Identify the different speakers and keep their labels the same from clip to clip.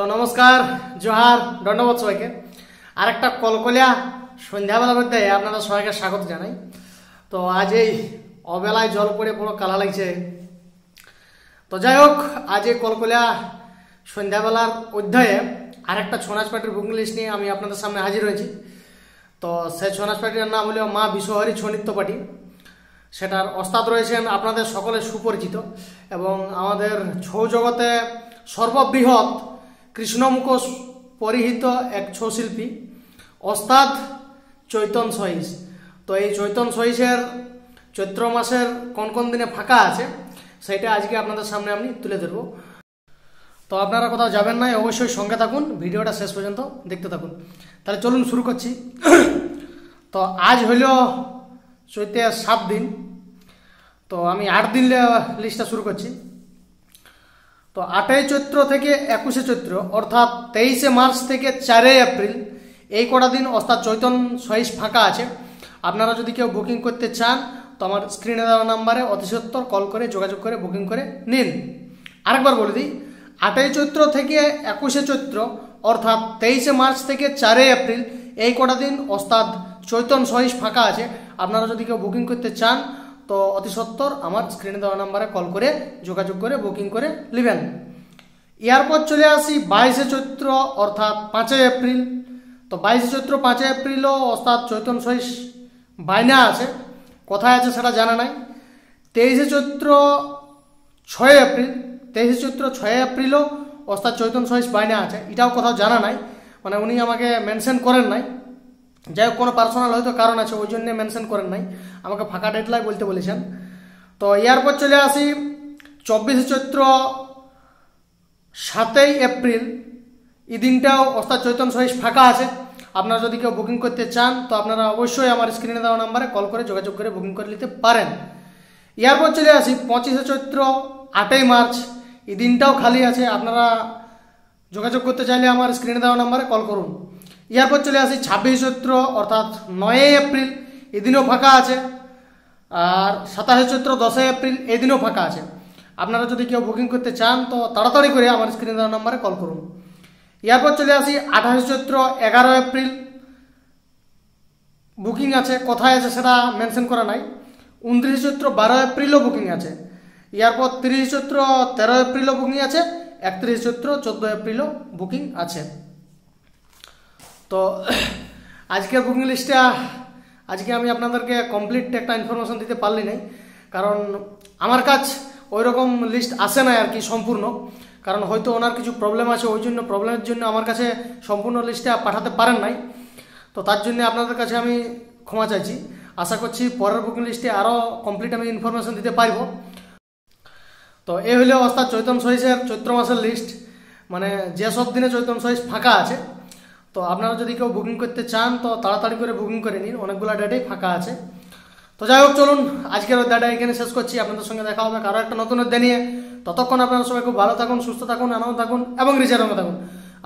Speaker 1: তো নমস্কার, জোহার, দণ্ডবোধ সবাইকে। আর একটা কলকলিয়া সন্ধ্যাবেলার মধ্যে আপনাদের সবাইকে স্বাগত জানাই। তো আজ এই অবেলায় জল পড়ে পুরো কালা লাগছে। তো যাই হোক, আজ এই কলকলিয়া সন্ধ্যাবেলার অধ্যায়ে আরেকটা ছৌ নাচ পার্টির বুকিং লিস্ট নিয়ে আমি আপনাদের সামনে হাজির হয়েছি। তো সেই ছৌ নাচ পার্টির নাম হলো মা বিশ্বহরী ছৌ নৃত্য পার্টি। সেটার ওস্তাদ রয়েছেন আপনাদের সকলের সুপরিচিত এবং আমাদের ছৌ জগতে সর্ববৃহৎ কৃষ্ণমুখোশ পরিহিত এক ছৌ শিল্পী ওস্তাদ চৈতন সহিস। তো এই চৈতন সহিসের চৈত্র মাসের কোন কোন দিনে ফাঁকা আছে সেটা আজকে আপনাদের সামনে আমি তুলে ধরব। তো আপনারা কোথাও যাবেন না, অবশ্যই সঙ্গে থাকুন, ভিডিওটা শেষ পর্যন্ত দেখতে থাকুন। তাহলে চলুন শুরু করছি। তো আজ হইল চৈত্রের 7 দিন, তো আমি 8 দিন লিস্টটা শুরু করছি। তো 8ই চৈত্র থেকে 21শে চৈত্র অর্থাৎ 23শে মার্চ থেকে 4ই এপ্রিল এই কটা দিন ওস্তাদ চৈতন সহিস ফাঁকা আছে। আপনারা যদি কেউ বুকিং করতে চান তো আমার স্ক্রিনে দেওয়া নাম্বারে অতি সত্বর কল করে যোগাযোগ করে বুকিং করে নিন। আরেকবার বলে দিই, 8ই চৈত্র থেকে 21শে চৈত্র অর্থাৎ 23শে মার্চ থেকে 4ই এপ্রিল এই কটা দিন ওস্তাদ চৈতন সহিস ফাঁকা আছে। আপনারা যদি কেউ বুকিং করতে চান তো অতি সত্বর আমার স্ক্রিনে দেওয়া নাম্বারে কল করে যোগাযোগ করে বুকিং করে নেবেন। এরপর চলে আসি 22শে চৈত্র অর্থাৎ 5ই এপ্রিল। তো 22শে চৈত্র 5ই এপ্রিলও ওস্তাদ চৈতন সহিস বাইনা আছে, কোথায় আছে সেটা জানা নাই। 23শে চৈত্র 6ই এপ্রিল, 23শে চৈত্র 6ই এপ্রিলও ওস্তাদ চৈতন সহিস বাইনা আছে, এটাও কোথাও জানা নাই, মানে উনি আমাকে মেনশন করেন নাই। যাই হোক, কোনো পার্সোনাল হয়তো কারণ আছে, ওই জন্য মেনশন করেন নাই, আমাকে ফাঁকা ডেটলাই বলতে বলেছেন। তো এরপর চলে আসি 24শে চৈত্র 7ই এপ্রিল, এই দিনটাও ওস্তাদ চৈতন সহিস ফাঁকা আছে। আপনারা যদি কেউ বুকিং করতে চান তো আপনারা অবশ্যই আমার স্ক্রিনে দেওয়া নাম্বারে কল করে যোগাযোগ করে বুকিং করে নিতে পারেন। এরপর চলে আসি 25শে চৈত্র 8ই মার্চ, এই দিনটাও খালি আছে। আপনারা যোগাযোগ করতে চাইলে আমার স্ক্রিনে দেওয়া নাম্বারে কল করুন। এরপর চলে আসি 26শে চৈত্র অর্থাৎ 9ই এপ্রিল, এদিনও ফাঁকা আছে। আর 27শে চৈত্র 10ই এপ্রিল এই দিনও ফাঁকা আছে। আপনারা যদি কেউ বুকিং করতে চান তো তাড়াতাড়ি করে আমার স্ক্রিনে দেওয়া নাম্বারে কল করুন। এরপর চলে আসি 28শে চৈত্র 11 এপ্রিল, বুকিং আছে, কোথায় আছে সেটা মেনশন করা নাই। 29শে চৈত্র 12 এপ্রিলও বুকিং আছে। এরপর 30শে চৈত্র 13 এপ্রিলও বুকিং আছে। 31শে চৈত্র 14 এপ্রিলও বুকিং আছে। তো আজকের বুকিং লিস্টটা আজকে আমি আপনাদেরকে কমপ্লিট একটা ইনফরমেশন দিতে পারলি নাই, কারণ আমার কাছ ওই রকম লিস্ট আসে না আর কি সম্পূর্ণ, কারণ হয়তো ওনার কিছু প্রবলেম আছে, ওই জন্য প্রবলেমের জন্য আমার কাছে সম্পূর্ণ লিস্টটা পাঠাতে পারেন নাই। তো তার জন্য আপনাদের কাছে আমি ক্ষমা চাইছি। আশা করছি পরের বুকিং লিস্টে আরও কমপ্লিট আমি ইনফরমেশন দিতে পারব। তো এই হলো ওস্তাদ চৈতন সহিসের চৈত্র মাসের লিস্ট, মানে যেসব দিনে চৈতন সহিস ফাঁকা আছে। তো আপনারা যদি কেউ বুকিং করতে চান তো তাড়াতাড়ি করে বুকিং করে নিন, অনেকগুলো ডেটেই ফাঁকা আছে। তো যাই হোক, চলুন আজকের অধ্যায়টা এখানে শেষ করছি। আপনাদের সঙ্গে দেখা হবে কারো একটা নতুন অধ্যায় নিয়ে। ততক্ষণ আপনারা সবাই খুব ভালো থাকুন, সুস্থ থাকুন, আনন্দ থাকুন এবং রিচার্জে থাকুন।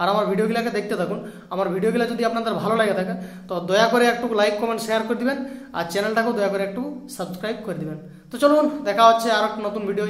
Speaker 1: আর আমার ভিডিওগুলোকে দেখতে থাকুন। আমার ভিডিওগুলো যদি আপনাদের ভালো লাগে থাকে তো দয়া করে একটু লাইক কমেন্ট শেয়ার করে দিবেন, আর চ্যানেলটাকেও দয়া করে একটু সাবস্ক্রাইব করে দিবেন। তো চলুন দেখা হচ্ছে আর একটা নতুন ভিডিও।